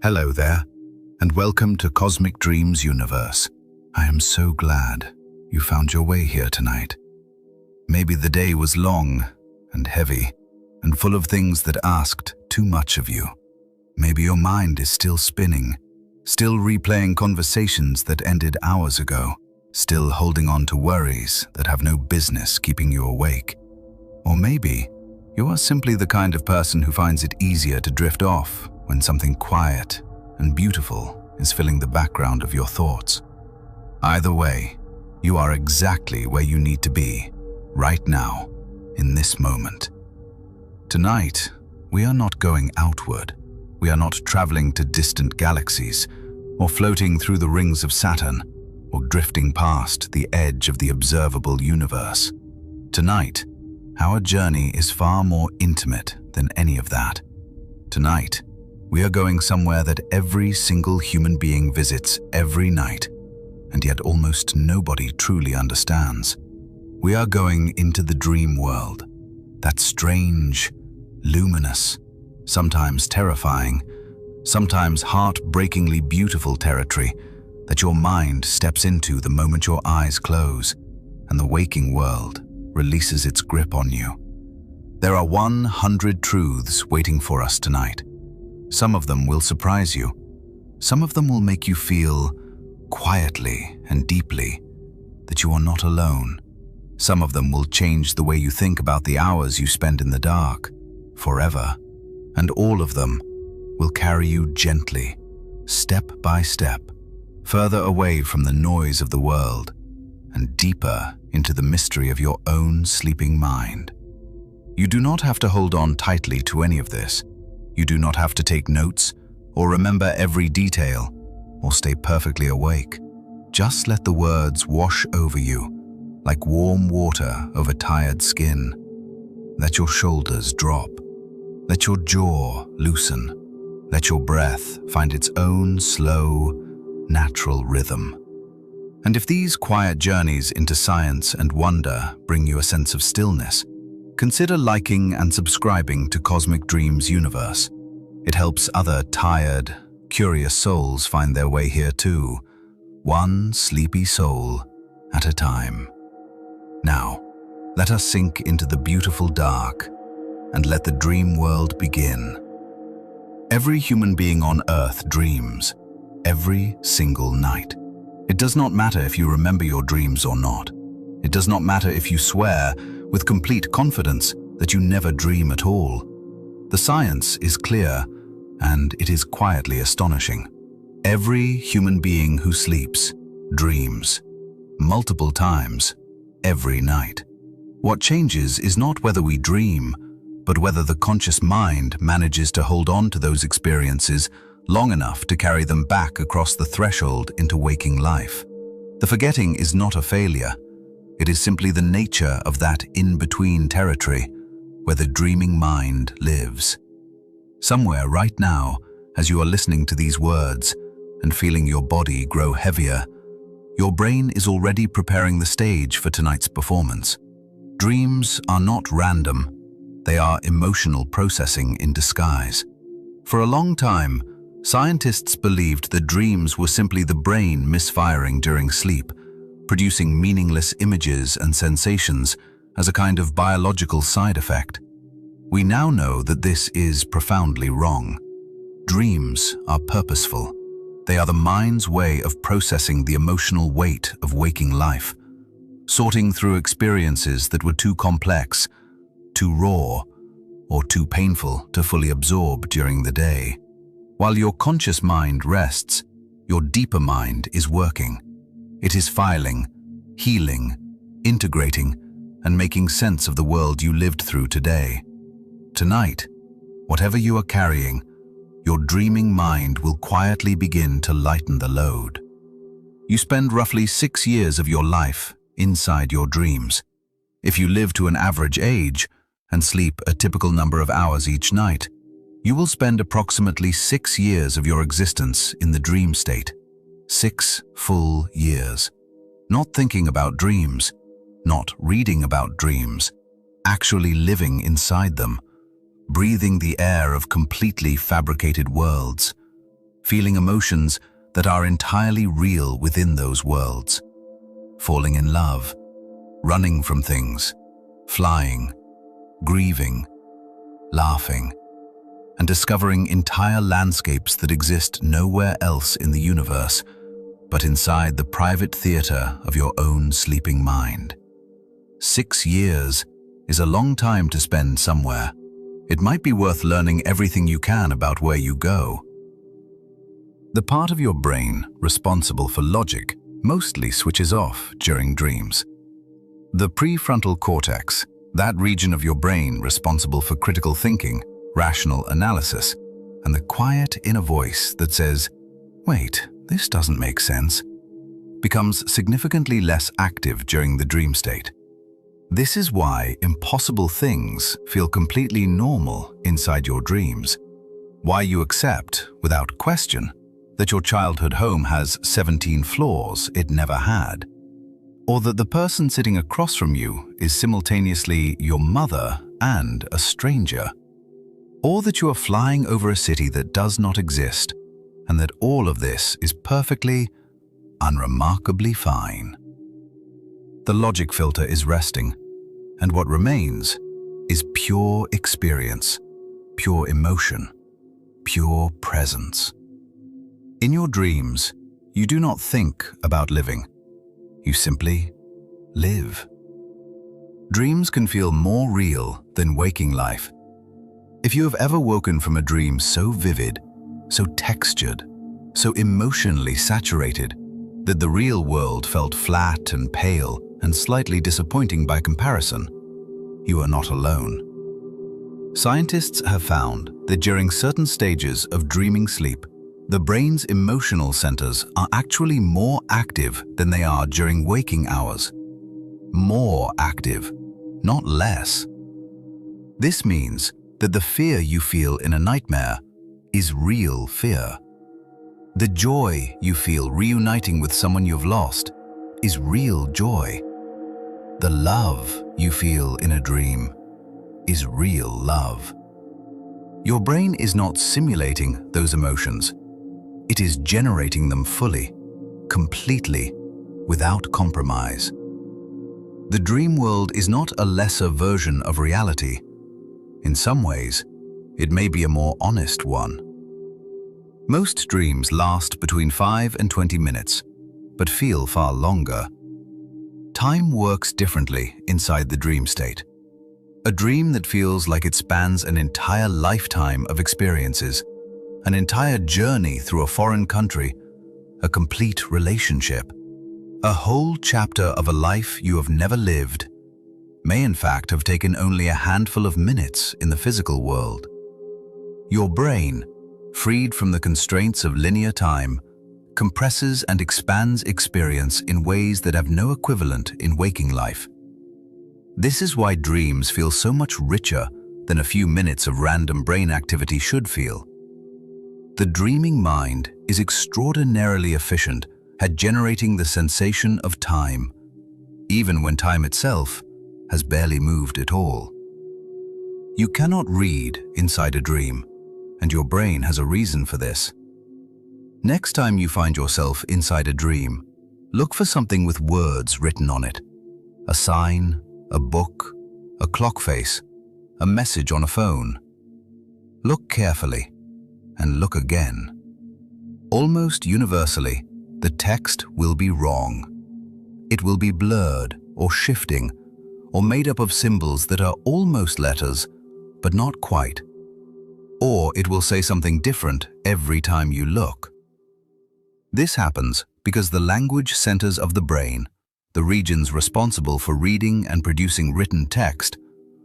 Hello there, and welcome to Cosmic Dreams Universe. I am so glad you found your way here tonight. Maybe the day was long and heavy and full of things that asked too much of you. Maybe your mind is still spinning, still replaying conversations that ended hours ago, still holding on to worries that have no business keeping you awake. Or maybe you are simply the kind of person who finds it easier to drift off when something quiet and beautiful is filling the background of your thoughts. Either way, you are exactly where you need to be, right now, in this moment. Tonight, we are not going outward. We are not traveling to distant galaxies, or floating through the rings of Saturn, or drifting past the edge of the observable universe. Tonight, our journey is far more intimate than any of that. Tonight, we are going somewhere that every single human being visits every night, and yet almost nobody truly understands. We are going into the dream world, that strange, luminous, sometimes terrifying, sometimes heartbreakingly beautiful territory that your mind steps into the moment your eyes close and the waking world releases its grip on you. There are 100 truths waiting for us tonight. Some of them will surprise you. Some of them will make you feel quietly and deeply that you are not alone. Some of them will change the way you think about the hours you spend in the dark forever. And all of them will carry you gently, step by step, further away from the noise of the world and deeper into the mystery of your own sleeping mind. You do not have to hold on tightly to any of this. You do not have to take notes or remember every detail or stay perfectly awake. Just let the words wash over you like warm water over tired skin. Let your shoulders drop. Let your jaw loosen. Let your breath find its own slow, natural rhythm. And if these quiet journeys into science and wonder bring you a sense of stillness, consider liking and subscribing to Cosmic Dreams Universe. It helps other tired, curious souls find their way here too, one sleepy soul at a time. Now, let us sink into the beautiful dark and let the dream world begin. Every human being on Earth dreams, every single night. It does not matter if you remember your dreams or not. It does not matter if you swear with complete confidence that you never dream at all. The science is clear, and it is quietly astonishing. Every human being who sleeps dreams, multiple times, every night. What changes is not whether we dream, but whether the conscious mind manages to hold on to those experiences long enough to carry them back across the threshold into waking life. The forgetting is not a failure. It is simply the nature of that in-between territory where the dreaming mind lives. Somewhere right now, as you are listening to these words and feeling your body grow heavier, your brain is already preparing the stage for tonight's performance. Dreams are not random. They are emotional processing in disguise. For a long time, scientists believed that dreams were simply the brain misfiring during sleep, producing meaningless images and sensations as a kind of biological side effect. We now know that this is profoundly wrong. Dreams are purposeful. They are the mind's way of processing the emotional weight of waking life, sorting through experiences that were too complex, too raw, or too painful to fully absorb during the day. While your conscious mind rests, your deeper mind is working. It is filing, healing, integrating, and making sense of the world you lived through today. Tonight, whatever you are carrying, your dreaming mind will quietly begin to lighten the load. You spend roughly 6 years of your life inside your dreams. If you live to an average age and sleep a typical number of hours each night, you will spend approximately 6 years of your existence in the dream state. 6 full years. Not thinking about dreams, not reading about dreams, actually living inside them, breathing the air of completely fabricated worlds. feeling emotions that are entirely real within those worlds. Falling in love, running from things, flying, grieving, laughing, and discovering entire landscapes that exist nowhere else in the universe but inside the private theater of your own sleeping mind. 6 years is a long time to spend somewhere. It might be worth learning everything you can about where you go. The part of your brain responsible for logic mostly switches off during dreams. The prefrontal cortex, that region of your brain responsible for critical thinking, rational analysis, and the quiet inner voice that says, "Wait, this doesn't make sense," becomes significantly less active during the dream state. This is why impossible things feel completely normal inside your dreams. Why you accept, without question, that your childhood home has 17 floors it never had. Or that the person sitting across from you is simultaneously your mother and a stranger. Or that you are flying over a city that does not exist, and that all of this is perfectly, unremarkably fine. The logic filter is resting, and what remains is pure experience, pure emotion, pure presence. In your dreams, you do not think about living. You simply live. Dreams can feel more real than waking life. If you have ever woken from a dream so vivid, so textured, so emotionally saturated, that the real world felt flat and pale and slightly disappointing by comparison, you are not alone. Scientists have found that during certain stages of dreaming sleep, the brain's emotional centers are actually more active than they are during waking hours. More active, not less. This means that the fear you feel in a nightmare is real fear. The joy you feel reuniting with someone you've lost is real joy. The love you feel in a dream is real love. Your brain is not simulating those emotions. It is generating them fully, completely, without compromise. The dream world is not a lesser version of reality. In some ways, it may be a more honest one. Most dreams last between 5 and 20 minutes, but feel far longer. Time works differently inside the dream state. A dream that feels like it spans an entire lifetime of experiences, an entire journey through a foreign country, a complete relationship, a whole chapter of a life you have never lived, may in fact have taken only a handful of minutes in the physical world. Your brain, freed from the constraints of linear time, compresses and expands experience in ways that have no equivalent in waking life. This is why dreams feel so much richer than a few minutes of random brain activity should feel. The dreaming mind is extraordinarily efficient at generating the sensation of time, even when time itself has barely moved at all. You cannot read inside a dream, and your brain has a reason for this. Next time you find yourself inside a dream, look for something with words written on it. A sign, a book, a clock face, a message on a phone. Look carefully, and look again. Almost universally, the text will be wrong. It will be blurred or shifting, or made up of symbols that are almost letters, but not quite. Or it will say something different every time you look. This happens because the language centers of the brain, the regions responsible for reading and producing written text,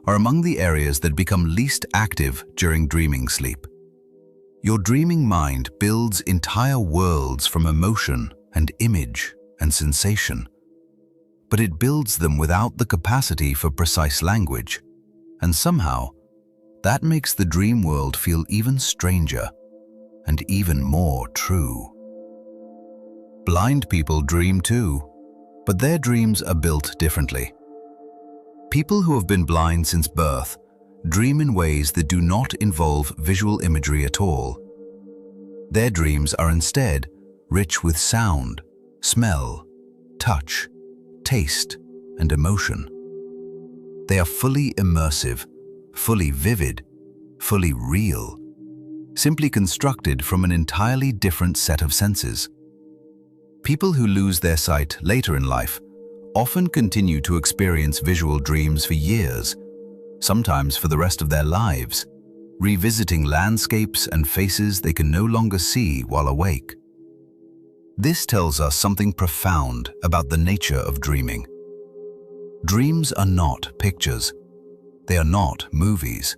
are among the areas that become least active during dreaming sleep. Your dreaming mind builds entire worlds from emotion and image and sensation, but it builds them without the capacity for precise language, and somehow that makes the dream world feel even stranger and even more true. Blind people dream too, but their dreams are built differently. People who have been blind since birth dream in ways that do not involve visual imagery at all. Their dreams are instead rich with sound, smell, touch, taste, and emotion. They are fully immersive, fully vivid, fully real, simply constructed from an entirely different set of senses. People who lose their sight later in life often continue to experience visual dreams for years, sometimes for the rest of their lives, revisiting landscapes and faces they can no longer see while awake. This tells us something profound about the nature of dreaming. Dreams are not pictures. They are not movies.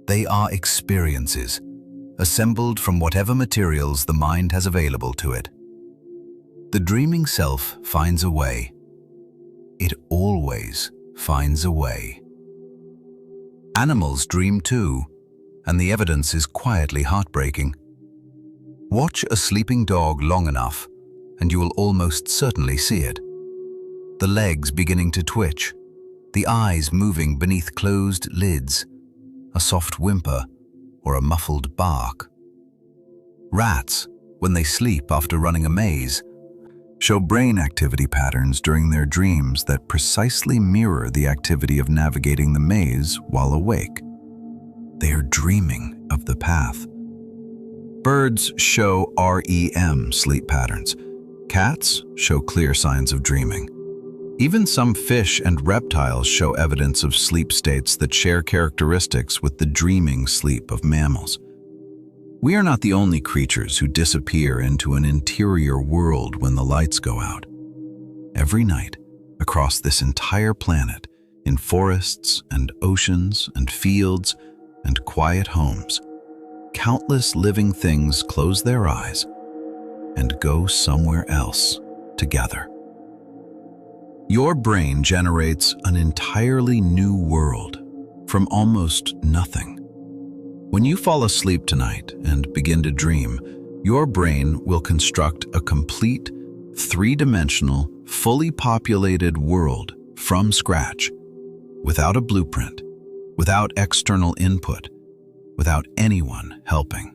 They are experiences, assembled from whatever materials the mind has available to it. The dreaming self finds a way. It always finds a way. Animals dream too, and the evidence is quietly heartbreaking. Watch a sleeping dog long enough, and you will almost certainly see it. The legs beginning to twitch, the eyes moving beneath closed lids, a soft whimper or a muffled bark. Rats, when they sleep after running a maze, show brain activity patterns during their dreams that precisely mirror the activity of navigating the maze while awake. They are dreaming of the path. Birds show REM sleep patterns. Cats show clear signs of dreaming. Even some fish and reptiles show evidence of sleep states that share characteristics with the dreaming sleep of mammals. We are not the only creatures who disappear into an interior world when the lights go out. Every night, across this entire planet, in forests and oceans and fields and quiet homes, countless living things close their eyes and go somewhere else together. Your brain generates an entirely new world from almost nothing. When you fall asleep tonight and begin to dream, your brain will construct a complete, three-dimensional, fully populated world from scratch, without a blueprint, without external input, without anyone helping.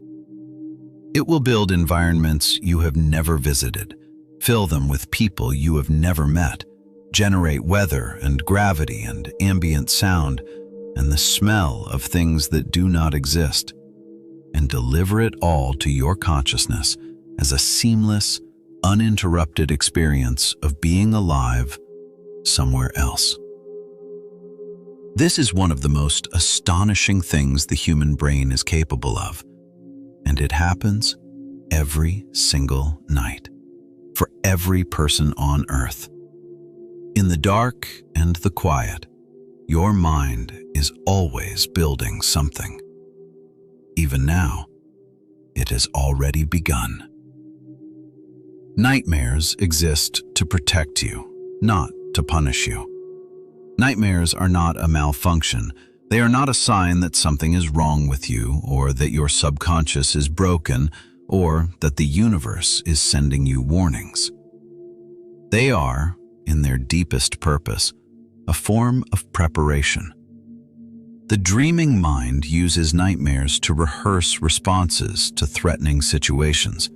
It will build environments you have never visited, fill them with people you have never met, generate weather and gravity and ambient sound and the smell of things that do not exist, and deliver it all to your consciousness as a seamless, uninterrupted experience of being alive somewhere else. This is one of the most astonishing things the human brain is capable of, and it happens every single night, for every person on Earth. In the dark and the quiet, your mind is always building something. Even now, it has already begun. Nightmares exist to protect you, not to punish you. Nightmares are not a malfunction. They are not a sign that something is wrong with you, or that your subconscious is broken, or that the universe is sending you warnings. They are, in their deepest purpose, a form of preparation. The dreaming mind uses nightmares to rehearse responses to threatening situations,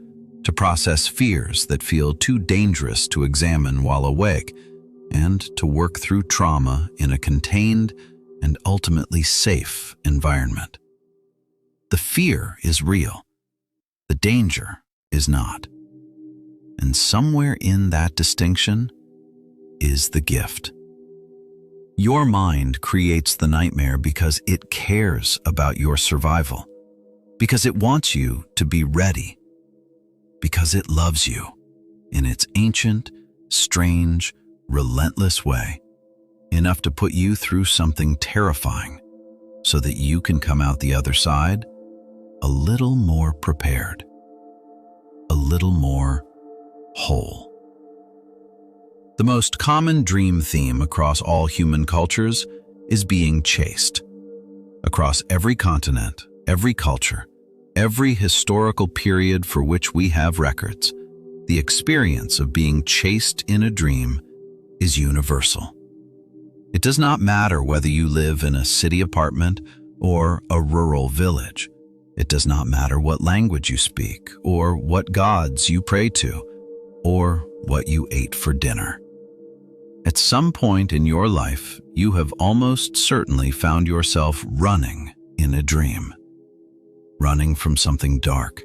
to process fears that feel too dangerous to examine while awake, and to work through trauma in a contained and ultimately safe environment. The fear is real. The danger is not. And somewhere in that distinction is the gift. Your mind creates the nightmare because it cares about your survival, because it wants you to be ready, because it loves you in its ancient, strange, relentless way, enough to put you through something terrifying so that you can come out the other side a little more prepared, a little more whole. The most common dream theme across all human cultures is being chased. Across every continent, every culture, every historical period for which we have records, the experience of being chased in a dream is universal. It does not matter whether you live in a city apartment or a rural village. It does not matter what language you speak, or what gods you pray to, or what you ate for dinner. At some point in your life, you have almost certainly found yourself running in a dream. Running from something dark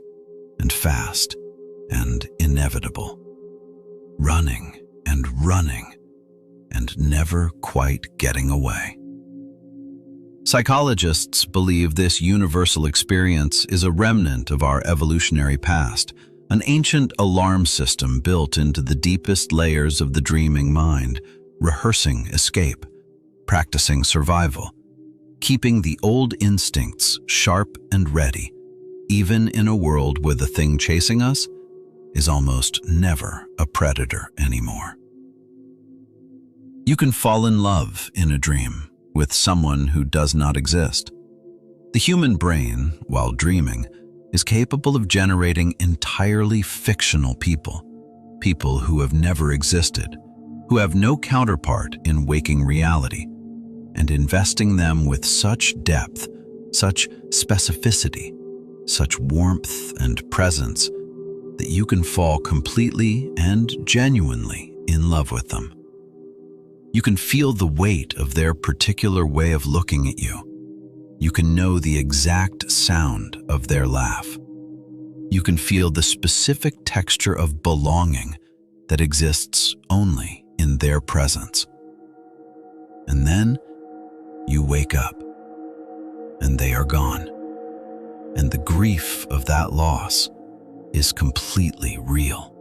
and fast and inevitable. Running and never quite getting away. Psychologists believe this universal experience is a remnant of our evolutionary past, an ancient alarm system built into the deepest layers of the dreaming mind, rehearsing escape, practicing survival, keeping the old instincts sharp and ready, even in a world where the thing chasing us is almost never a predator anymore. You can fall in love in a dream with someone who does not exist. The human brain, while dreaming, is capable of generating entirely fictional people who have never existed, who have no counterpart in waking reality, and investing them with such depth, such specificity, such warmth and presence that you can fall completely and genuinely in love with them. You can feel the weight of their particular way of looking at you. You can know the exact sound of their laugh. You can feel the specific texture of belonging that exists only in their presence. And then you wake up, and they are gone. And the grief of that loss is completely real.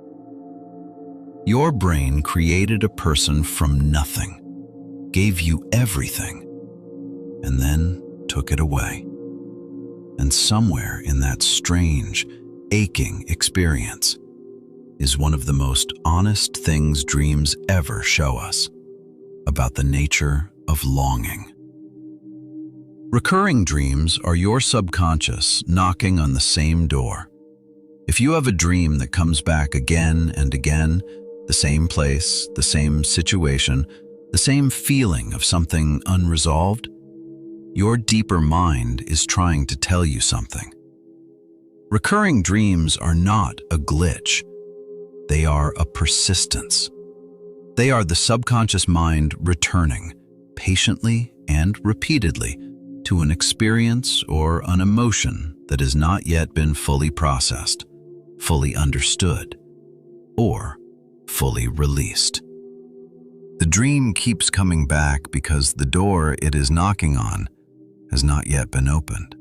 Your brain created a person from nothing, gave you everything, and then took it away. And somewhere in that strange, aching experience is one of the most honest things dreams ever show us about the nature of longing. Recurring dreams are your subconscious knocking on the same door. If you have a dream that comes back again and again, the same place, the same situation, the same feeling of something unresolved, your deeper mind is trying to tell you something. Recurring dreams are not a glitch. They are a persistence. They are the subconscious mind returning, patiently and repeatedly, to an experience or an emotion that has not yet been fully processed, fully understood, or fully released. The dream keeps coming back because the door it is knocking on has not yet been opened.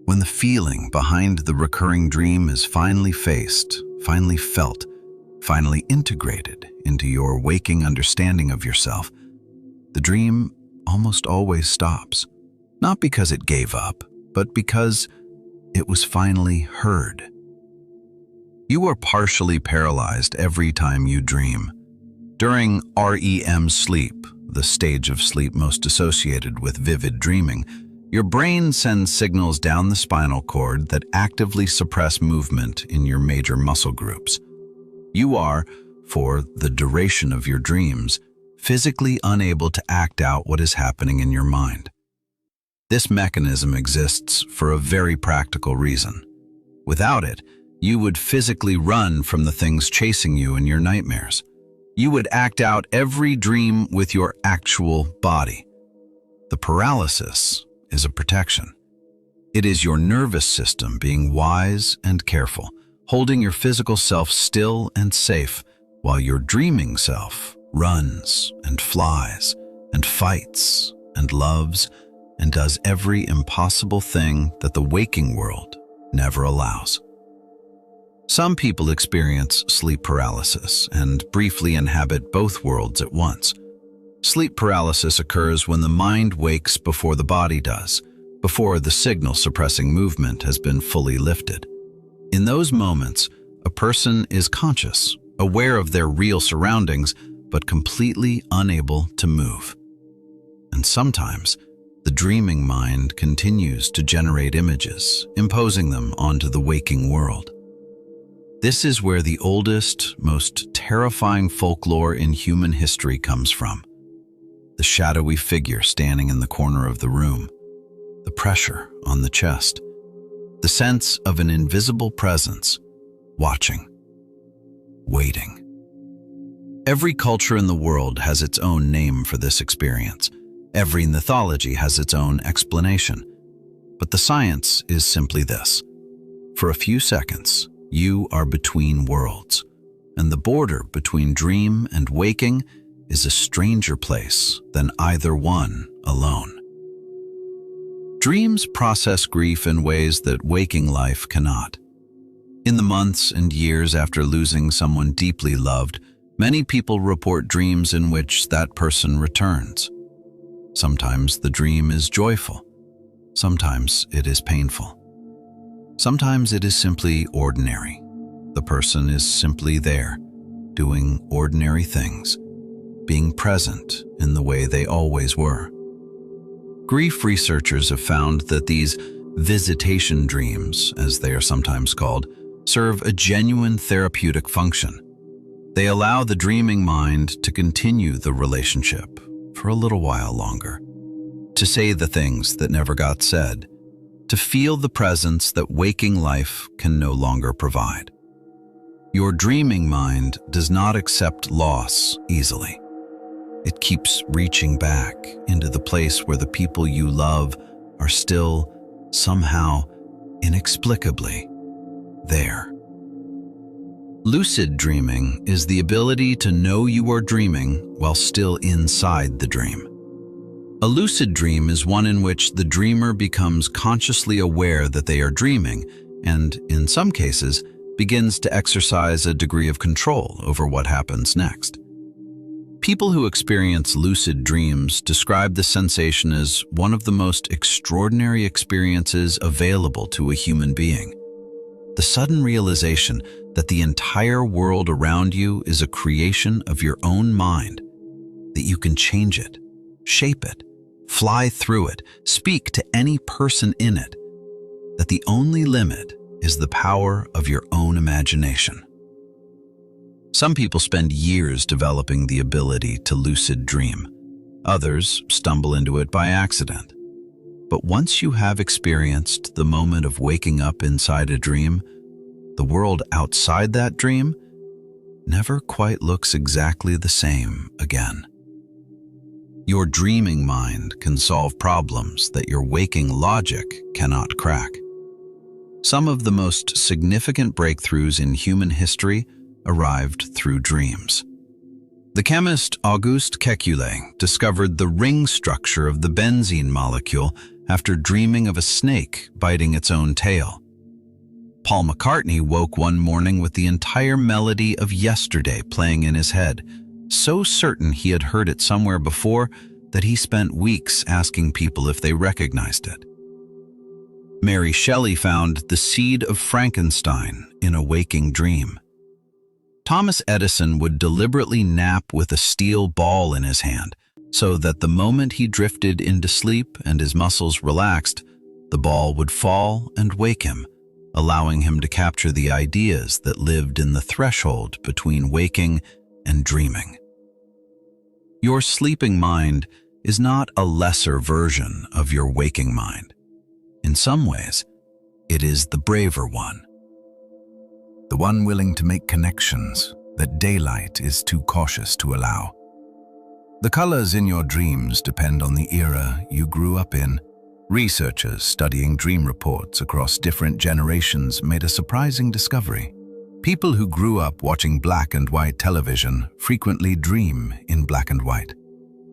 When the feeling behind the recurring dream is finally faced, finally felt, finally integrated into your waking understanding of yourself, the dream almost always stops. Not because it gave up, but because it was finally heard. You are partially paralyzed every time you dream. During REM sleep, the stage of sleep most associated with vivid dreaming, your brain sends signals down the spinal cord that actively suppress movement in your major muscle groups. You are, for the duration of your dreams, physically unable to act out what is happening in your mind. This mechanism exists for a very practical reason. Without it, you would physically run from the things chasing you in your nightmares. You would act out every dream with your actual body. The paralysis is a protection. It is your nervous system being wise and careful, holding your physical self still and safe, while your dreaming self runs and flies and fights and loves and does every impossible thing that the waking world never allows. Some people experience sleep paralysis and briefly inhabit both worlds at once. Sleep paralysis occurs when the mind wakes before the body does, before the signal suppressing movement has been fully lifted. In those moments, a person is conscious, aware of their real surroundings, but completely unable to move. And sometimes, the dreaming mind continues to generate images, imposing them onto the waking world. This is where the oldest, most terrifying folklore in human history comes from. The shadowy figure standing in the corner of the room, the pressure on the chest, The sense of an invisible presence, watching, waiting. Every culture in the world has its own name for this experience. Every mythology has its own explanation. But the science is simply this. For a few seconds, you are between worlds, and the border between dream and waking is a stranger place than either one alone. Dreams process grief in ways that waking life cannot. In the months and years after losing someone deeply loved, many people report dreams in which that person returns. Sometimes the dream is joyful. Sometimes it is painful. Sometimes it is simply ordinary. The person is simply there, doing ordinary things, being present in the way they always were. Grief researchers have found that these visitation dreams, as they are sometimes called, serve a genuine therapeutic function. They allow the dreaming mind to continue the relationship for a little while longer, to say the things that never got said, to feel the presence that waking life can no longer provide. Your dreaming mind does not accept loss easily. It keeps reaching back into the place where the people you love are still, somehow, inexplicably, there. Lucid dreaming is the ability to know you are dreaming while still inside the dream. A lucid dream is one in which the dreamer becomes consciously aware that they are dreaming and, in some cases, begins to exercise a degree of control over what happens next. People who experience lucid dreams describe the sensation as one of the most extraordinary experiences available to a human being. The sudden realization that the entire world around you is a creation of your own mind, that you can change it, shape it, fly through it, speak to any person in it, that the only limit is the power of your own imagination. Some people spend years developing the ability to lucid dream. Others stumble into it by accident. But once you have experienced the moment of waking up inside a dream, the world outside that dream never quite looks exactly the same again. Your dreaming mind can solve problems that your waking logic cannot crack. Some of the most significant breakthroughs in human history arrived through dreams. The chemist Auguste Kekulé discovered the ring structure of the benzene molecule after dreaming of a snake biting its own tail. Paul McCartney woke one morning with the entire melody of Yesterday playing in his head, so certain he had heard it somewhere before that he spent weeks asking people if they recognized it. Mary Shelley found the seed of Frankenstein in a waking dream. Thomas Edison would deliberately nap with a steel ball in his hand, so that the moment he drifted into sleep and his muscles relaxed, the ball would fall and wake him, allowing him to capture the ideas that lived in the threshold between waking and dreaming. Your sleeping mind is not a lesser version of your waking mind. In some ways, it is the braver one. The one willing to make connections that daylight is too cautious to allow. The colors in your dreams depend on the era you grew up in. Researchers studying dream reports across different generations made a surprising discovery. People who grew up watching black and white television frequently dream in black and white.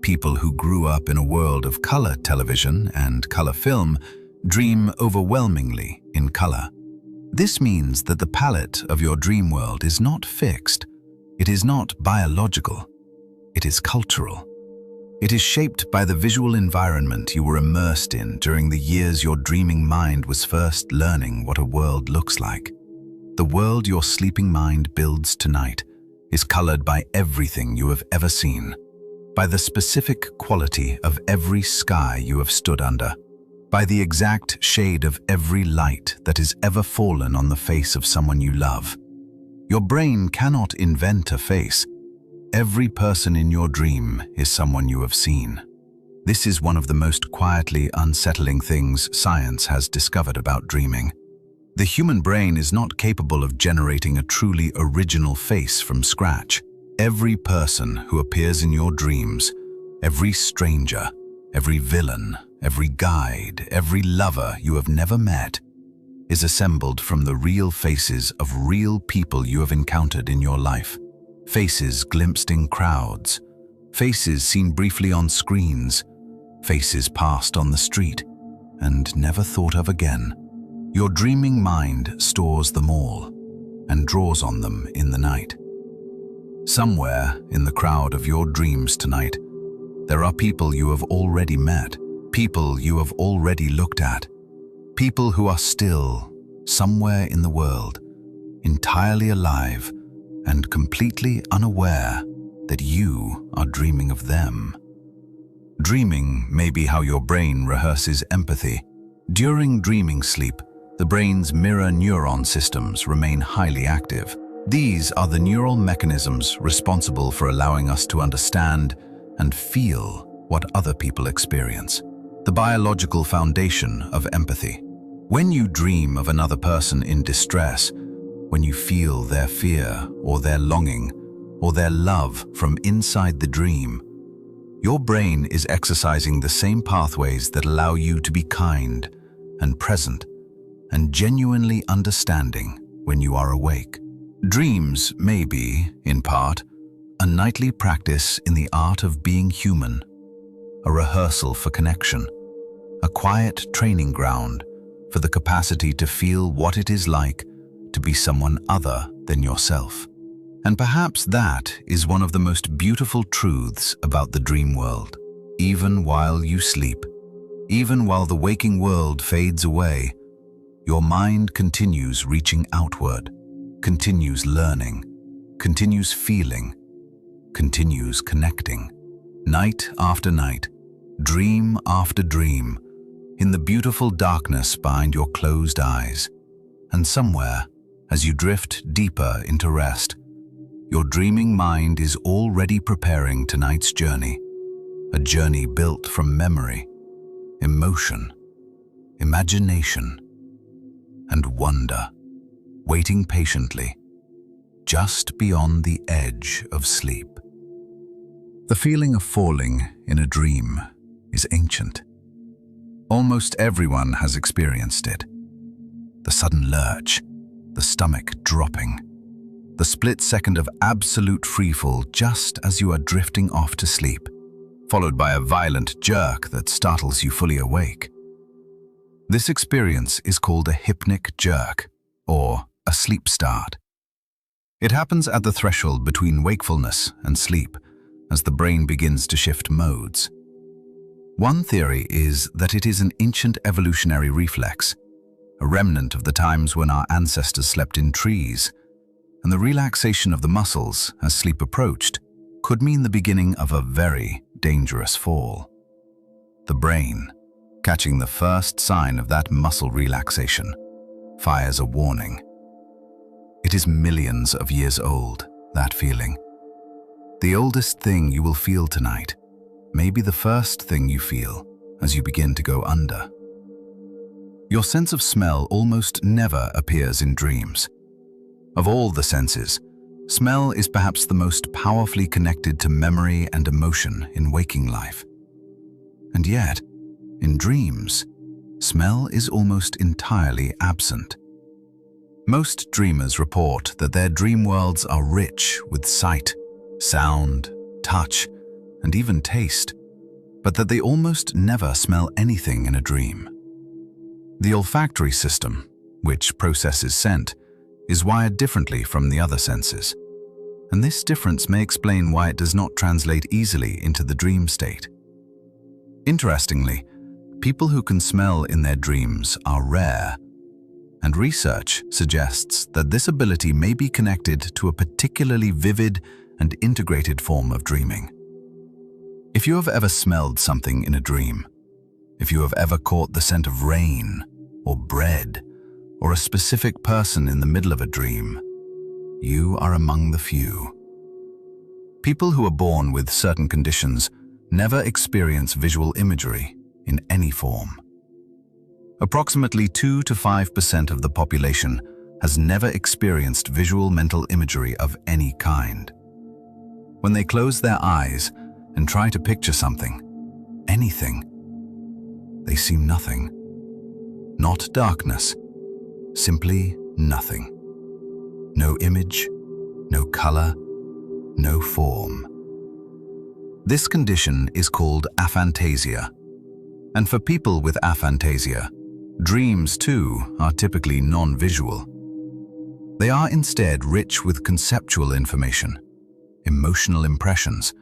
People who grew up in a world of color television and color film dream overwhelmingly in color. This means that the palette of your dream world is not fixed. It is not biological. It is cultural. It is shaped by the visual environment you were immersed in during the years your dreaming mind was first learning what a world looks like. The world your sleeping mind builds tonight is colored by everything you have ever seen, by the specific quality of every sky you have stood under, by the exact shade of every light that has ever fallen on the face of someone you love. Your brain cannot invent a face. Every person in your dream is someone you have seen. This is one of the most quietly unsettling things science has discovered about dreaming. The human brain is not capable of generating a truly original face from scratch. Every person who appears in your dreams, every stranger, every villain, every guide, every lover you have never met, is assembled from the real faces of real people you have encountered in your life. Faces glimpsed in crowds, faces seen briefly on screens, faces passed on the street and never thought of again. Your dreaming mind stores them all and draws on them in the night. Somewhere in the crowd of your dreams tonight, there are people you have already met, people you have already looked at, people who are still, somewhere in the world, entirely alive and completely unaware that you are dreaming of them. Dreaming may be how your brain rehearses empathy. During dreaming sleep, the brain's mirror neuron systems remain highly active. These are the neural mechanisms responsible for allowing us to understand and feel what other people experience. The biological foundation of empathy. When you dream of another person in distress, when you feel their fear or their longing or their love from inside the dream, your brain is exercising the same pathways that allow you to be kind and present and genuinely understanding when you are awake. Dreams may be, in part, a nightly practice in the art of being human, a rehearsal for connection, a quiet training ground for the capacity to feel what it is like to be someone other than yourself. And perhaps that is one of the most beautiful truths about the dream world. Even while you sleep, even while the waking world fades away, your mind continues reaching outward, continues learning, continues feeling, continues connecting. Night after night, dream after dream, in the beautiful darkness behind your closed eyes. And somewhere, as you drift deeper into rest, your dreaming mind is already preparing tonight's journey, a journey built from memory, emotion, imagination, and wonder, waiting patiently, just beyond the edge of sleep. The feeling of falling in a dream is ancient. Almost everyone has experienced it. The sudden lurch, the stomach dropping, the split second of absolute freefall just as you are drifting off to sleep, followed by a violent jerk that startles you fully awake. This experience is called a hypnic jerk, or a sleep start. It happens at the threshold between wakefulness and sleep, as the brain begins to shift modes. One theory is that it is an ancient evolutionary reflex, a remnant of the times when our ancestors slept in trees, and the relaxation of the muscles as sleep approached could mean the beginning of a very dangerous fall. The brain, catching the first sign of that muscle relaxation, fires a warning. It is millions of years old, that feeling. The oldest thing you will feel tonight may be the first thing you feel as you begin to go under. Your sense of smell almost never appears in dreams. Of all the senses, smell is perhaps the most powerfully connected to memory and emotion in waking life. And yet, in dreams, smell is almost entirely absent. Most dreamers report that their dream worlds are rich with sight, sound, touch, and even taste, but that they almost never smell anything in a dream. The olfactory system, which processes scent, is wired differently from the other senses, and this difference may explain why it does not translate easily into the dream state. Interestingly, people who can smell in their dreams are rare, and research suggests that this ability may be connected to a particularly vivid and integrated form of dreaming. If you have ever smelled something in a dream, if you have ever caught the scent of rain or bread or a specific person in the middle of a dream, you are among the few. People who are born with certain conditions never experience visual imagery in any form. Approximately 2 to 5% of the population has never experienced visual mental imagery of any kind. When they close their eyes and try to picture something, anything, they see nothing. Not darkness, simply nothing. No image, no color, no form. This condition is called aphantasia. And for people with aphantasia, dreams too are typically non-visual. They are instead rich with conceptual information, emotional impressions,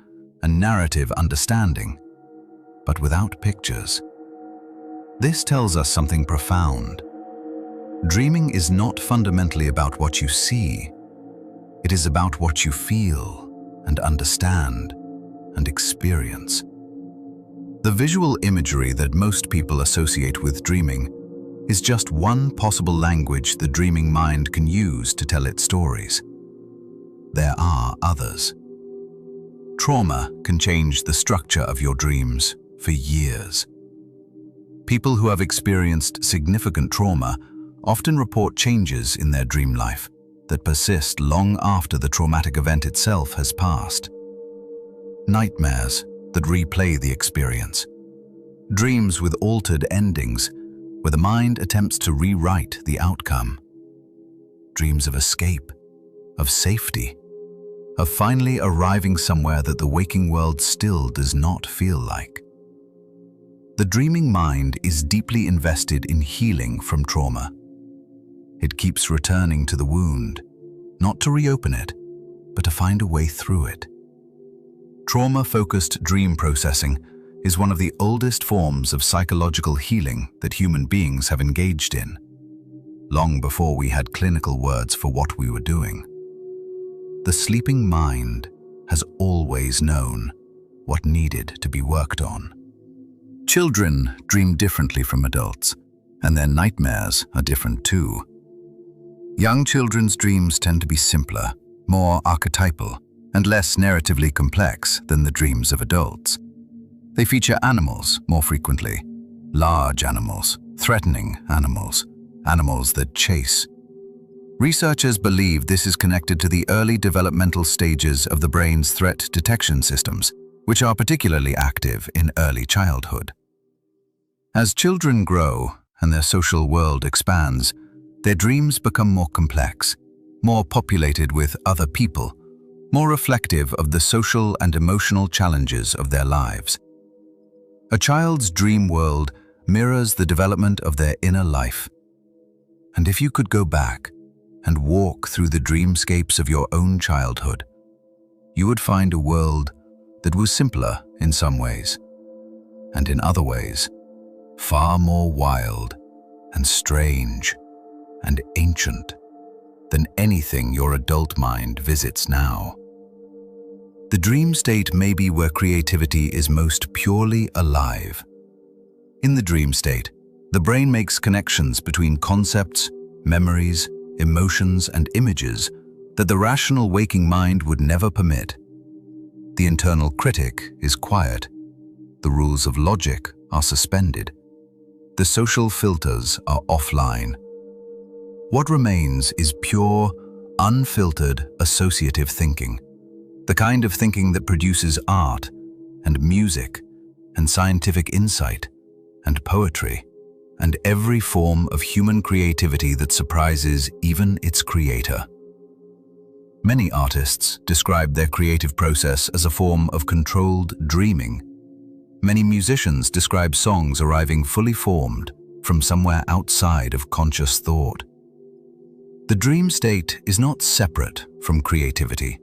and narrative understanding, but without pictures. This tells us something profound. Dreaming is not fundamentally about what you see. It is about what you feel and understand and experience. The visual imagery that most people associate with dreaming is just one possible language the dreaming mind can use to tell its stories. There are others. Trauma can change the structure of your dreams for years. People who have experienced significant trauma often report changes in their dream life that persist long after the traumatic event itself has passed. Nightmares that replay the experience. Dreams with altered endings where the mind attempts to rewrite the outcome. Dreams of escape, of safety, of finally arriving somewhere that the waking world still does not feel like. The dreaming mind is deeply invested in healing from trauma. It keeps returning to the wound, not to reopen it, but to find a way through it. Trauma-focused dream processing is one of the oldest forms of psychological healing that human beings have engaged in, long before we had clinical words for what we were doing. The sleeping mind has always known what needed to be worked on. Children dream differently from adults, and their nightmares are different too. Young children's dreams tend to be simpler, more archetypal, and less narratively complex than the dreams of adults. They feature animals more frequently, large animals, threatening animals, animals that chase. Researchers believe this is connected to the early developmental stages of the brain's threat detection systems, which are particularly active in early childhood. As children grow and their social world expands, their dreams become more complex, more populated with other people, more reflective of the social and emotional challenges of their lives. A child's dream world mirrors the development of their inner life. And if you could go back and walk through the dreamscapes of your own childhood, you would find a world that was simpler in some ways, and in other ways, far more wild and strange and ancient than anything your adult mind visits now. The dream state may be where creativity is most purely alive. In the dream state, the brain makes connections between concepts, memories, emotions, and images that the rational waking mind would never permit. The internal critic is quiet. The rules of logic are suspended. The social filters are offline. What remains is pure, unfiltered associative thinking. The kind of thinking that produces art and music and scientific insight and poetry and every form of human creativity that surprises even its creator. Many artists describe their creative process as a form of controlled dreaming. Many musicians describe songs arriving fully formed from somewhere outside of conscious thought. The dream state is not separate from creativity.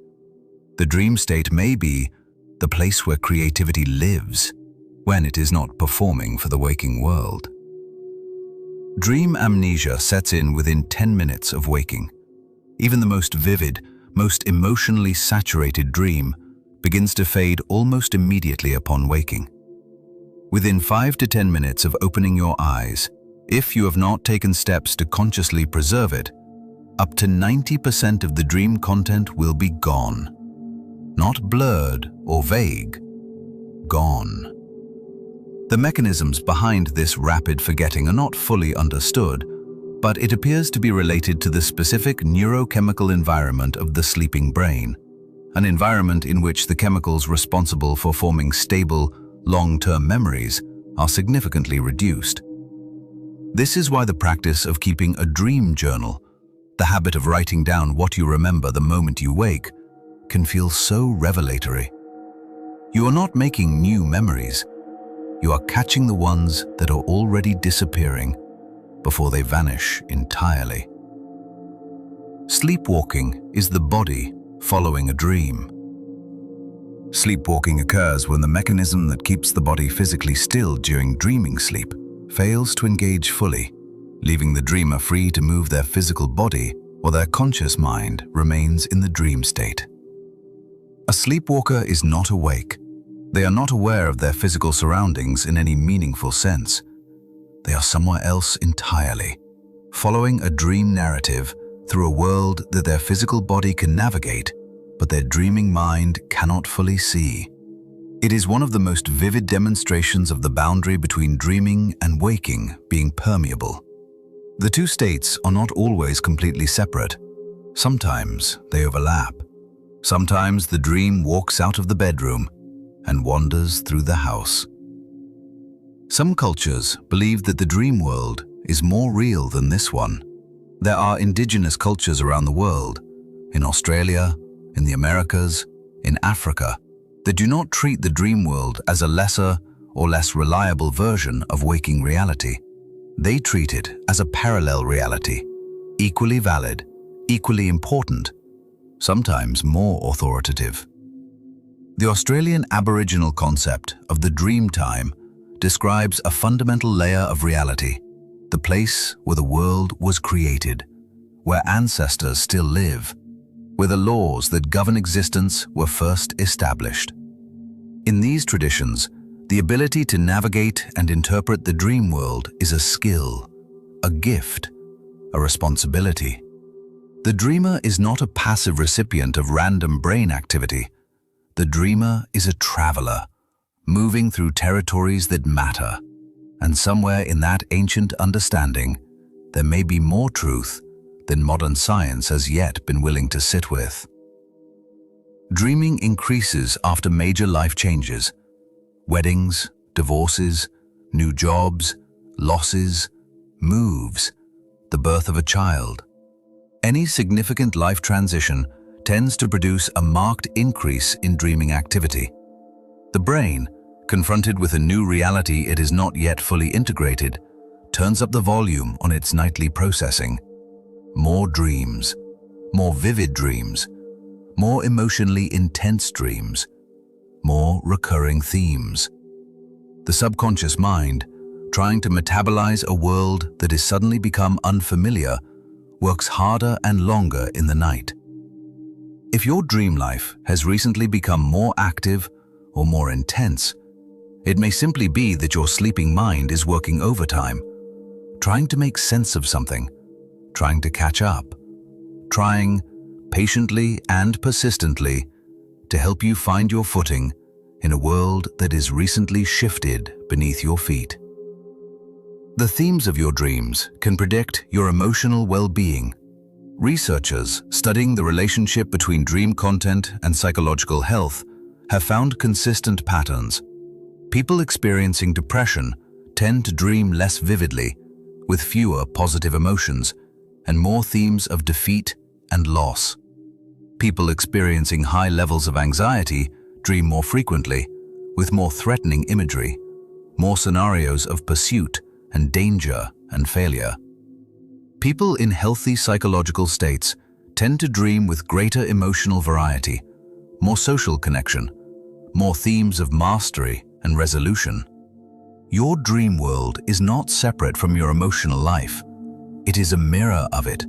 The dream state may be the place where creativity lives when it is not performing for the waking world. Dream amnesia sets in within 10 minutes of waking. Even the most vivid, most emotionally saturated dream begins to fade almost immediately upon waking. Within 5 to 10 minutes of opening your eyes, if you have not taken steps to consciously preserve it, up to 90% of the dream content will be gone. Not blurred or vague, gone. The mechanisms behind this rapid forgetting are not fully understood, but it appears to be related to the specific neurochemical environment of the sleeping brain, an environment in which the chemicals responsible for forming stable, long-term memories are significantly reduced. This is why the practice of keeping a dream journal, the habit of writing down what you remember the moment you wake, can feel so revelatory. You are not making new memories. You are catching the ones that are already disappearing before they vanish entirely. Sleepwalking is the body following a dream. Sleepwalking occurs when the mechanism that keeps the body physically still during dreaming sleep fails to engage fully, leaving the dreamer free to move their physical body while their conscious mind remains in the dream state. A sleepwalker is not awake. They are not aware of their physical surroundings in any meaningful sense. They are somewhere else entirely, following a dream narrative through a world that their physical body can navigate, but their dreaming mind cannot fully see. It is one of the most vivid demonstrations of the boundary between dreaming and waking being permeable. The two states are not always completely separate. Sometimes they overlap. Sometimes the dream walks out of the bedroom and wanders through the house. Some cultures believe that the dream world is more real than this one. There are indigenous cultures around the world, in Australia, in the Americas, in Africa, that do not treat the dream world as a lesser or less reliable version of waking reality. They treat it as a parallel reality, equally valid, equally important, sometimes more authoritative. The Australian Aboriginal concept of the dream time describes a fundamental layer of reality, the place where the world was created, where ancestors still live, where the laws that govern existence were first established. In these traditions, the ability to navigate and interpret the dream world is a skill, a gift, a responsibility. The dreamer is not a passive recipient of random brain activity. The dreamer is a traveler, moving through territories that matter. And somewhere in that ancient understanding, there may be more truth than modern science has yet been willing to sit with. Dreaming increases after major life changes: weddings, divorces, new jobs, losses, moves, the birth of a child. Any significant life transition tends to produce a marked increase in dreaming activity. The brain, confronted with a new reality it is not yet fully integrated, turns up the volume on its nightly processing. More dreams, more vivid dreams, more emotionally intense dreams, more recurring themes. The subconscious mind, trying to metabolize a world that has suddenly become unfamiliar, works harder and longer in the night. If your dream life has recently become more active or more intense, it may simply be that your sleeping mind is working overtime, trying to make sense of something, trying to catch up, trying, patiently and persistently, to help you find your footing in a world that is recently shifted beneath your feet. The themes of your dreams can predict your emotional well-being. Researchers studying the relationship between dream content and psychological health have found consistent patterns. People experiencing depression tend to dream less vividly, with fewer positive emotions and more themes of defeat and loss. People experiencing high levels of anxiety dream more frequently, with more threatening imagery, more scenarios of pursuit and danger and failure. People in healthy psychological states tend to dream with greater emotional variety, more social connection, more themes of mastery and resolution. Your dream world is not separate from your emotional life. It is a mirror of it,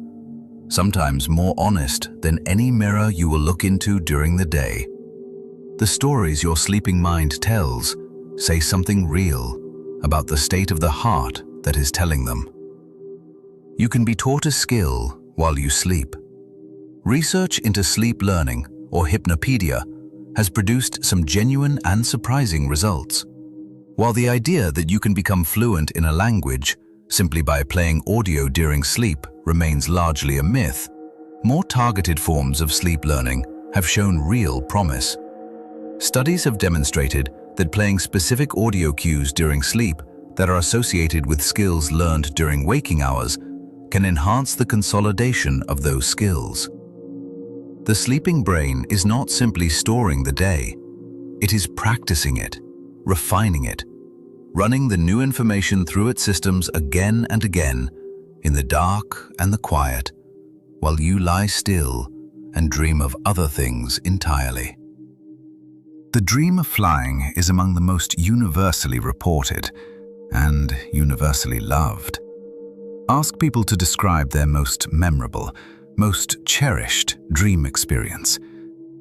sometimes more honest than any mirror you will look into during the day. The stories your sleeping mind tells say something real about the state of the heart that is telling them. You can be taught a skill while you sleep. Research into sleep learning, or hypnopedia, has produced some genuine and surprising results. While the idea that you can become fluent in a language simply by playing audio during sleep remains largely a myth, more targeted forms of sleep learning have shown real promise. Studies have demonstrated that playing specific audio cues during sleep that are associated with skills learned during waking hours can enhance the consolidation of those skills. The sleeping brain is not simply storing the day, it is practicing it, refining it, running the new information through its systems again and again in the dark and the quiet, while you lie still and dream of other things entirely. The dream of flying is among the most universally reported and universally loved. Ask people to describe their most memorable, most cherished dream experience,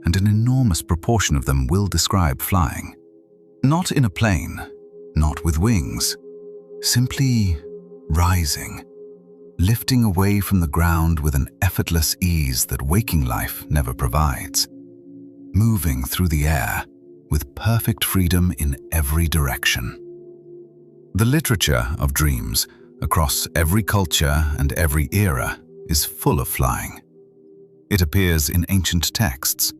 and an enormous proportion of them will describe flying. Not in a plane, not with wings, simply rising, lifting away from the ground with an effortless ease that waking life never provides, moving through the air with perfect freedom in every direction. The literature of dreams across every culture and every era is full of flying. It appears in ancient texts.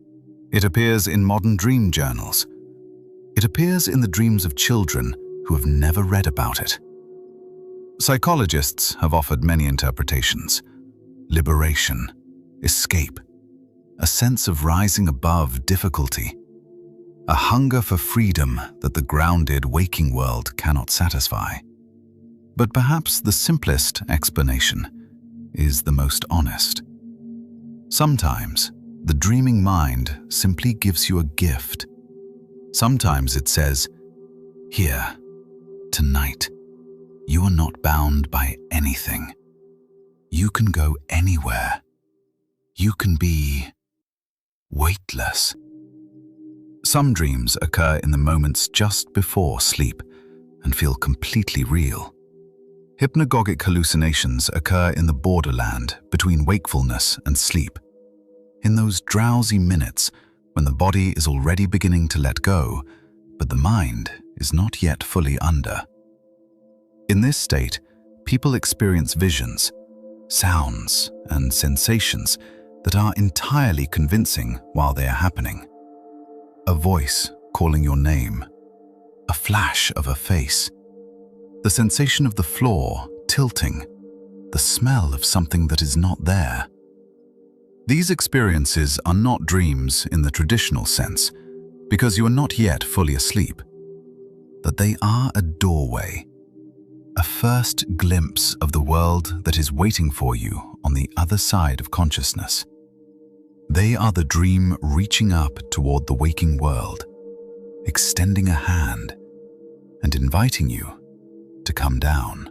It appears in modern dream journals. It appears in the dreams of children who have never read about it. Psychologists have offered many interpretations: liberation, escape, a sense of rising above difficulty, a hunger for freedom that the grounded waking world cannot satisfy. But perhaps the simplest explanation is the most honest. Sometimes the dreaming mind simply gives you a gift. Sometimes it says, "Here, tonight, you are not bound by anything. You can go anywhere. You can be weightless." Some dreams occur in the moments just before sleep and feel completely real. Hypnagogic hallucinations occur in the borderland between wakefulness and sleep. In those drowsy minutes when the body is already beginning to let go, but the mind is not yet fully under. In this state, people experience visions, sounds, and sensations that are entirely convincing while they are happening. A voice calling your name, a flash of a face, the sensation of the floor tilting, the smell of something that is not there. These experiences are not dreams in the traditional sense, because you are not yet fully asleep. But they are a doorway, a first glimpse of the world that is waiting for you on the other side of consciousness. They are the dream reaching up toward the waking world, extending a hand and inviting you to come down.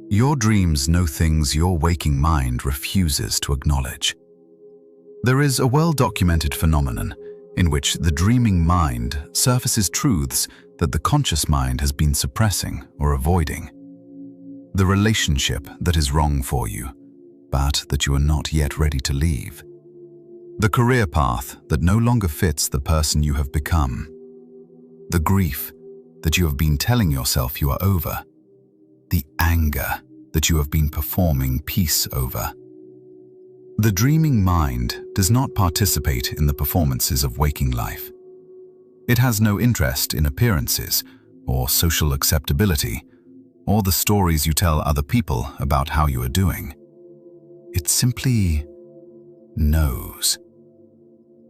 Your dreams know things your waking mind refuses to acknowledge. There is a well-documented phenomenon in which the dreaming mind surfaces truths that the conscious mind has been suppressing or avoiding. The relationship that is wrong for you, but that you are not yet ready to leave. The career path that no longer fits the person you have become. The grief that you have been telling yourself you are over. The anger that you have been performing peace over. The dreaming mind does not participate in the performances of waking life. It has no interest in appearances or social acceptability or the stories you tell other people about how you are doing. It simply knows.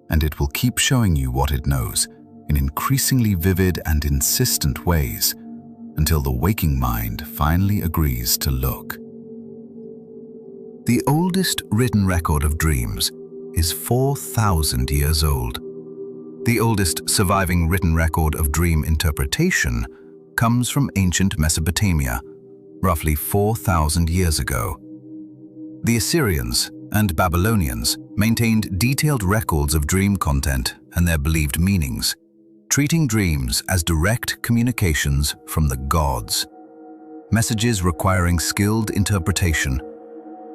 And it will keep showing you what it knows in increasingly vivid and insistent ways until the waking mind finally agrees to look. The oldest written record of dreams is 4,000 years old. The oldest surviving written record of dream interpretation comes from ancient Mesopotamia, roughly 4,000 years ago. The Assyrians and Babylonians maintained detailed records of dream content and their believed meanings, treating dreams as direct communications from the gods. Messages requiring skilled interpretation,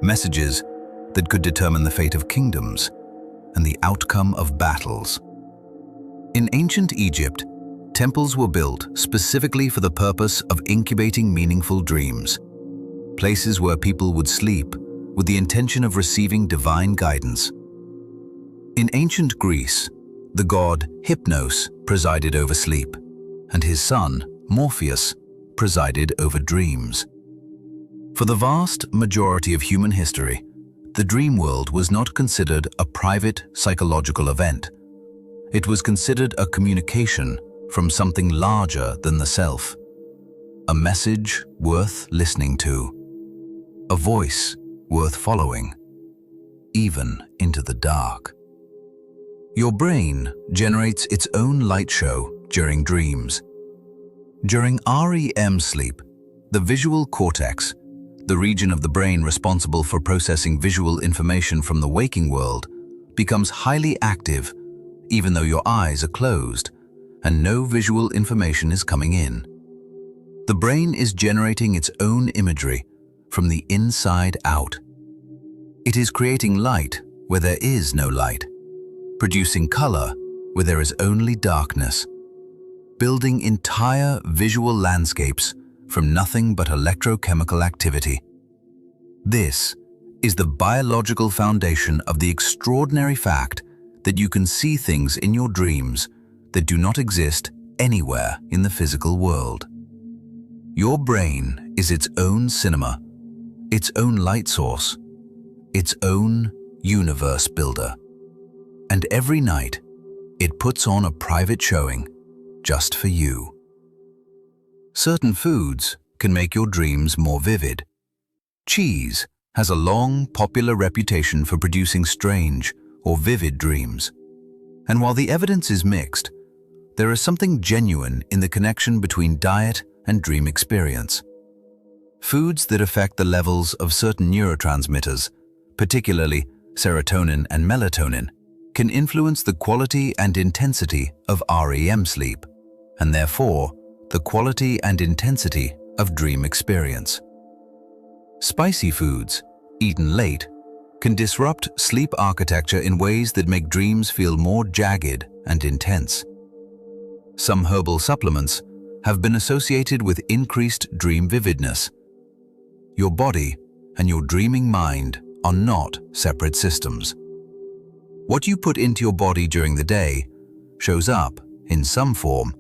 messages that could determine the fate of kingdoms and the outcome of battles. In ancient Egypt, Temples were built specifically for the purpose of incubating meaningful dreams, places where people would sleep with the intention of receiving divine guidance. In ancient Greece, the god Hypnos presided over sleep, and his son, Morpheus, presided over dreams. For the vast majority of human history, the dream world was not considered a private psychological event. It was considered a communication from something larger than the self, a message worth listening to, a voice worth following, even into the dark. Your brain generates its own light show during dreams. During REM sleep, the visual cortex, the region of the brain responsible for processing visual information from the waking world, becomes highly active even though your eyes are closed and no visual information is coming in. The brain is generating its own imagery from the inside out. It is creating light where there is no light, producing color where there is only darkness, building entire visual landscapes from nothing but electrochemical activity. This is the biological foundation of the extraordinary fact that you can see things in your dreams that do not exist anywhere in the physical world. Your brain is its own cinema, its own light source, its own universe builder. And every night, it puts on a private showing just for you. Certain foods can make your dreams more vivid. Cheese has a long, popular reputation for producing strange or vivid dreams. And while the evidence is mixed, there is something genuine in the connection between diet and dream experience. Foods that affect the levels of certain neurotransmitters, particularly serotonin and melatonin, can influence the quality and intensity of REM sleep, and therefore the quality and intensity of dream experience. Spicy foods, eaten late, can disrupt sleep architecture in ways that make dreams feel more jagged and intense. Some herbal supplements have been associated with increased dream vividness. Your body and your dreaming mind are not separate systems. What you put into your body during the day shows up, in some form,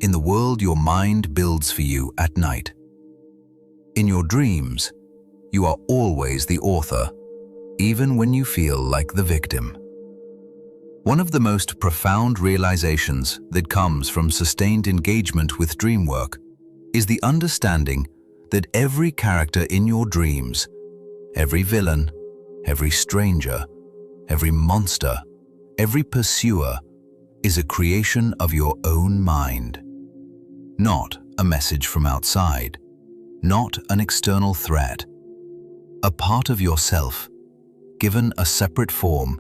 in the world your mind builds for you at night. In your dreams, you are always the author, even when you feel like the victim. One of the most profound realizations that comes from sustained engagement with dream work is the understanding that every character in your dreams, every villain, every stranger, every monster, every pursuer, is a creation of your own mind. Not a message from outside, not an external threat. A part of yourself, given a separate form,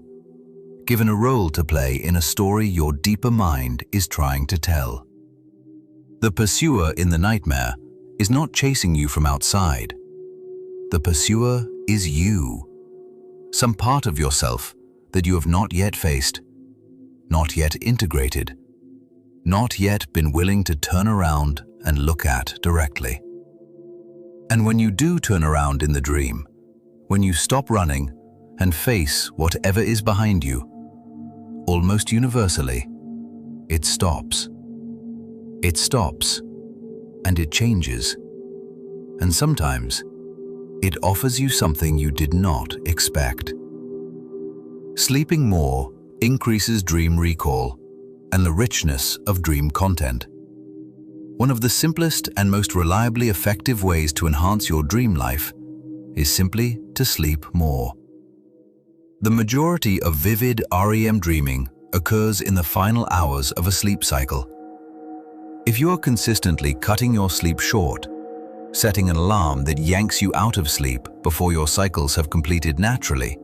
given a role to play in a story your deeper mind is trying to tell. The pursuer in the nightmare is not chasing you from outside. The pursuer is you, some part of yourself that you have not yet faced, not yet integrated, not yet been willing to turn around and look at directly. And when you do turn around in the dream, when you stop running and face whatever is behind you, almost universally, it stops. It stops, and it changes. And sometimes, it offers you something you did not expect. Sleeping more increases dream recall and the richness of dream content. One of the simplest and most reliably effective ways to enhance your dream life is simply to sleep more. The majority of vivid REM dreaming occurs in the final hours of a sleep cycle. If you are consistently cutting your sleep short, setting an alarm that yanks you out of sleep before your cycles have completed naturally,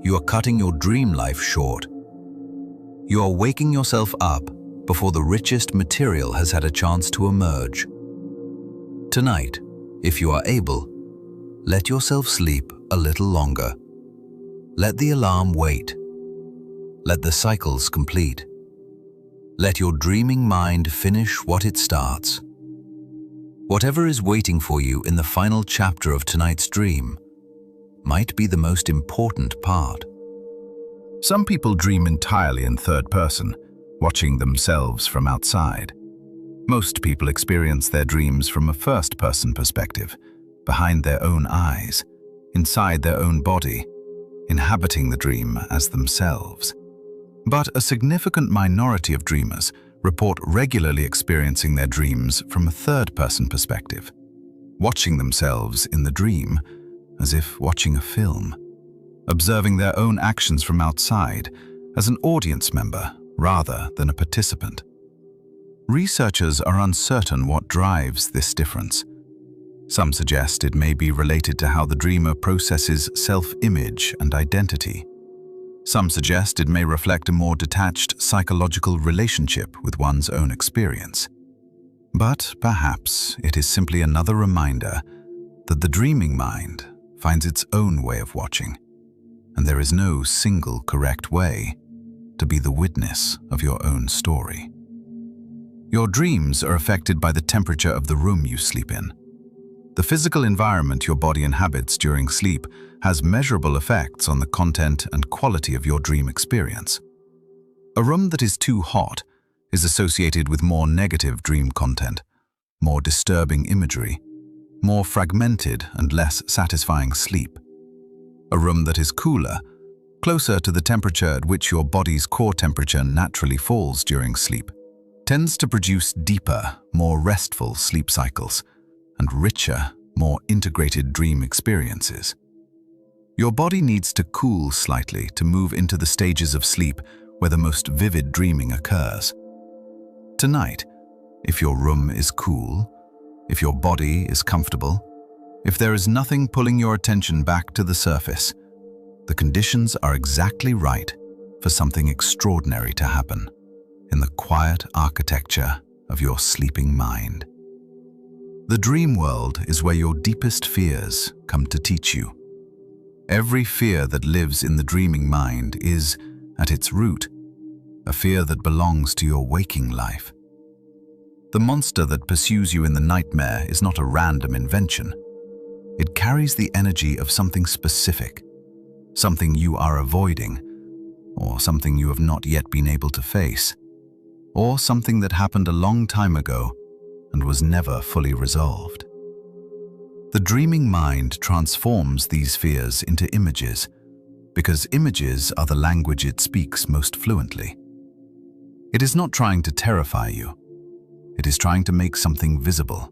you are cutting your dream life short. You are waking yourself up before the richest material has had a chance to emerge. Tonight, if you are able, let yourself sleep a little longer. Let the alarm wait. Let the cycles complete. Let your dreaming mind finish what it starts. Whatever is waiting for you in the final chapter of tonight's dream might be the most important part. Some people dream entirely in third person, watching themselves from outside. Most people experience their dreams from a first-person perspective, behind their own eyes, inside their own body, inhabiting the dream as themselves. But a significant minority of dreamers report regularly experiencing their dreams from a third-person perspective, watching themselves in the dream as if watching a film, observing their own actions from outside as an audience member rather than a participant. Researchers are uncertain what drives this difference. Some suggest it may be related to how the dreamer processes self-image and identity. Some suggest it may reflect a more detached psychological relationship with one's own experience. But perhaps it is simply another reminder that the dreaming mind finds its own way of watching, and there is no single correct way to be the witness of your own story. Your dreams are affected by the temperature of the room you sleep in. The physical environment your body inhabits during sleep has measurable effects on the content and quality of your dream experience. A room that is too hot is associated with more negative dream content, more disturbing imagery, more fragmented and less satisfying sleep. A room that is cooler, closer to the temperature at which your body's core temperature naturally falls during sleep, tends to produce deeper, more restful sleep cycles and richer, more integrated dream experiences. Your body needs to cool slightly to move into the stages of sleep where the most vivid dreaming occurs. Tonight, if your room is cool, if your body is comfortable, if there is nothing pulling your attention back to the surface, the conditions are exactly right for something extraordinary to happen in the quiet architecture of your sleeping mind. The dream world is where your deepest fears come to teach you. Every fear that lives in the dreaming mind is, at its root, a fear that belongs to your waking life. The monster that pursues you in the nightmare is not a random invention. It carries the energy of something specific, something you are avoiding, or something you have not yet been able to face, or something that happened a long time ago and was never fully resolved. The dreaming mind transforms these fears into images, because images are the language it speaks most fluently. It is not trying to terrify you. It is trying to make something visible.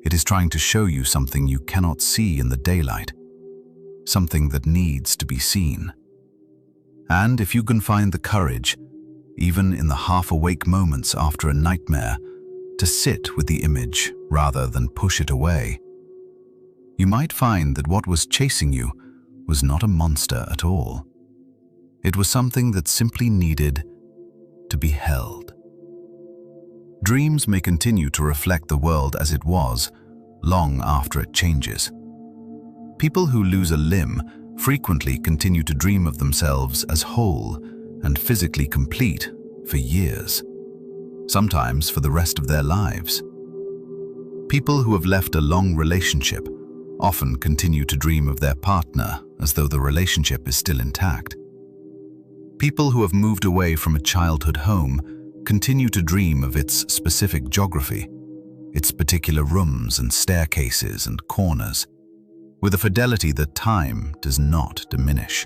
It is trying to show you something you cannot see in the daylight, something that needs to be seen. And if you can find the courage, even in the half-awake moments after a nightmare, to sit with the image rather than push it away, you might find that what was chasing you was not a monster at all. It was something that simply needed to be held. Dreams may continue to reflect the world as it was, long after it changes. People who lose a limb frequently continue to dream of themselves as whole and physically complete for years, sometimes for the rest of their lives. People who have left a long relationship often continue to dream of their partner as though the relationship is still intact. People who have moved away from a childhood home continue to dream of its specific geography, its particular rooms and staircases and corners, with a fidelity that time does not diminish.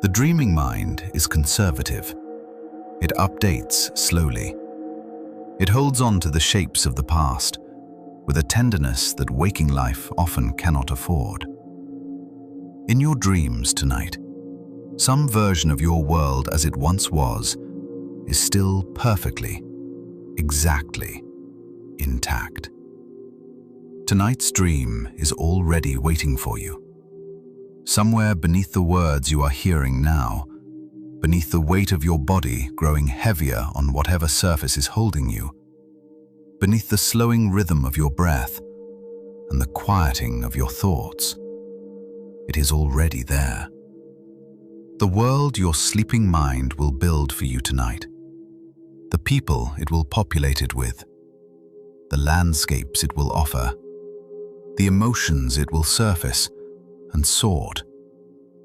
The dreaming mind is conservative. It updates slowly. It holds on to the shapes of the past, with a tenderness that waking life often cannot afford. In your dreams tonight, some version of your world as it once was is still perfectly, exactly intact. Tonight's dream is already waiting for you. Somewhere beneath the words you are hearing now, beneath the weight of your body growing heavier on whatever surface is holding you, beneath the slowing rhythm of your breath and the quieting of your thoughts, it is already there. The world your sleeping mind will build for you tonight the people it will populate it with, the landscapes it will offer, the emotions it will surface and sort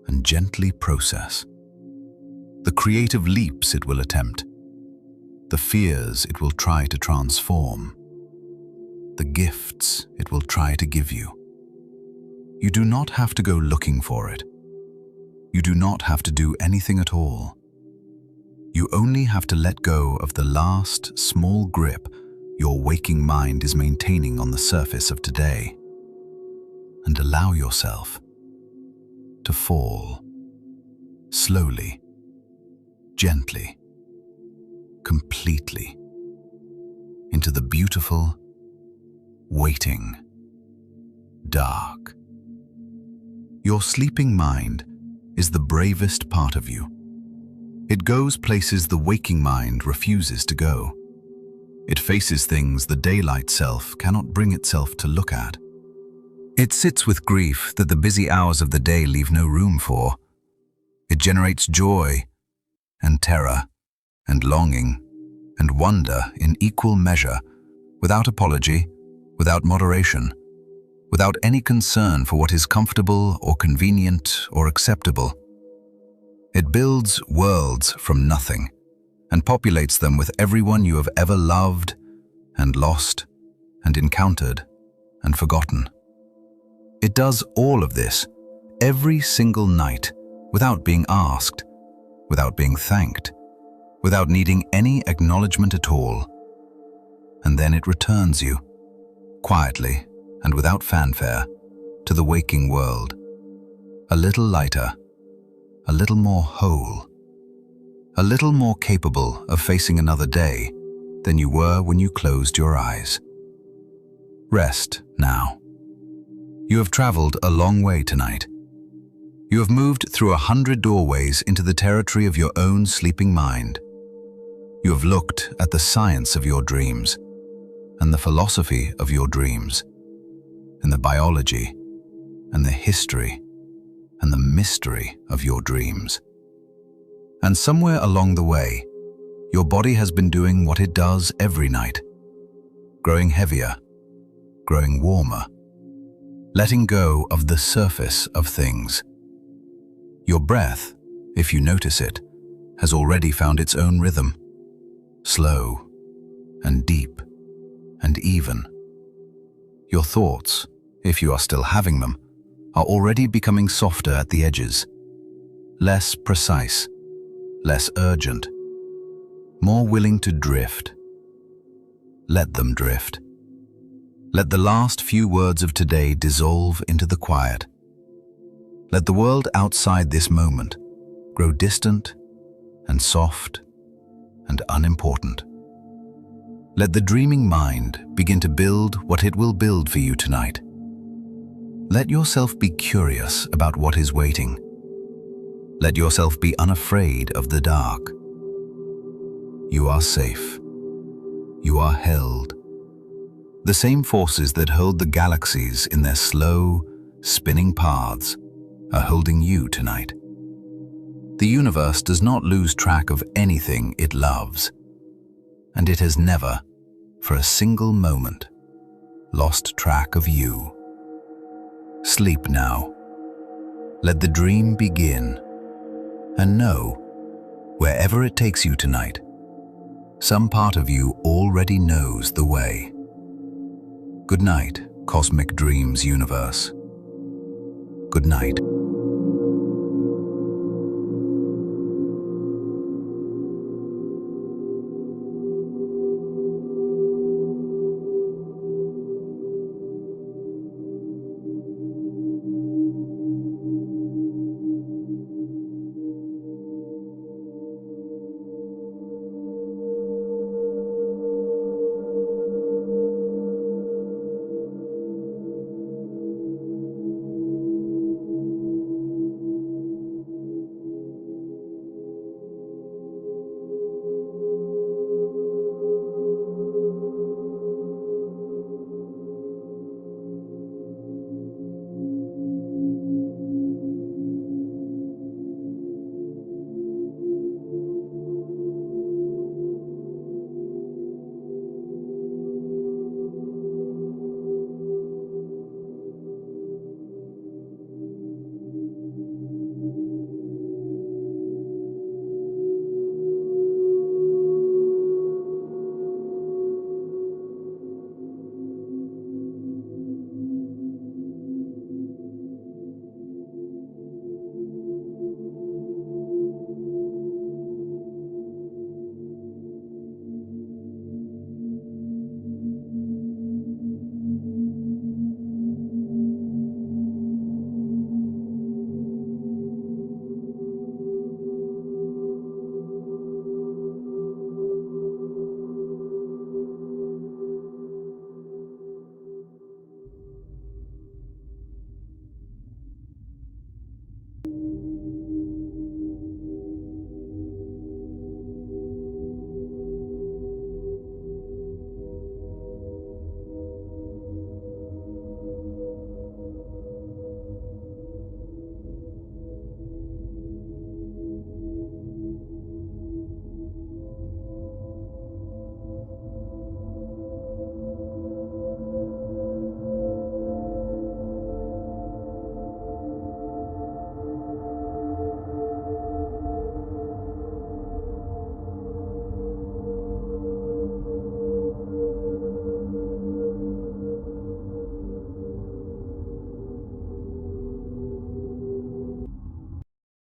and gently process, the creative leaps it will attempt, the fears it will try to transform, the gifts it will try to give you. You do not have to go looking for it. You do not have to do anything at all. You only have to let go of the last small grip your waking mind is maintaining on the surface of today, and allow yourself to fall slowly, gently, completely into the beautiful, waiting, dark. Your sleeping mind is the bravest part of you. It goes places the waking mind refuses to go. It faces things the daylight self cannot bring itself to look at. It sits with grief that the busy hours of the day leave no room for. It generates joy and terror and longing and wonder in equal measure, without apology, without moderation, without any concern for what is comfortable or convenient or acceptable. It builds worlds from nothing and populates them with everyone you have ever loved and lost and encountered and forgotten. It does all of this every single night without being asked, without being thanked, without needing any acknowledgement at all. And then it returns you, quietly and without fanfare, to the waking world, a little lighter, a little more whole, a little more capable of facing another day than you were when you closed your eyes. Rest now. You have traveled a long way tonight. You have moved through 100 doorways into the territory of your own sleeping mind. You have looked at the science of your dreams and the philosophy of your dreams, and the biology and the history and the mystery of your dreams. And somewhere along the way, your body has been doing what it does every night, growing heavier, growing warmer, letting go of the surface of things. Your breath, if you notice it, has already found its own rhythm, slow and deep and even. Your thoughts, if you are still having them, are already becoming softer at the edges, less precise, less urgent, more willing to drift. Let them drift. Let the last few words of today dissolve into the quiet. Let the world outside this moment grow distant and soft and unimportant. Let the dreaming mind begin to build what it will build for you tonight. Let yourself be curious about what is waiting. Let yourself be unafraid of the dark. You are safe. You are held. The same forces that hold the galaxies in their slow, spinning paths are holding you tonight. The universe does not lose track of anything it loves, and it has never, for a single moment, lost track of you. Sleep now. Let the dream begin, and know, wherever it takes you tonight, some part of you already knows the way. Good night, Cosmic Dreams Universe. Good night.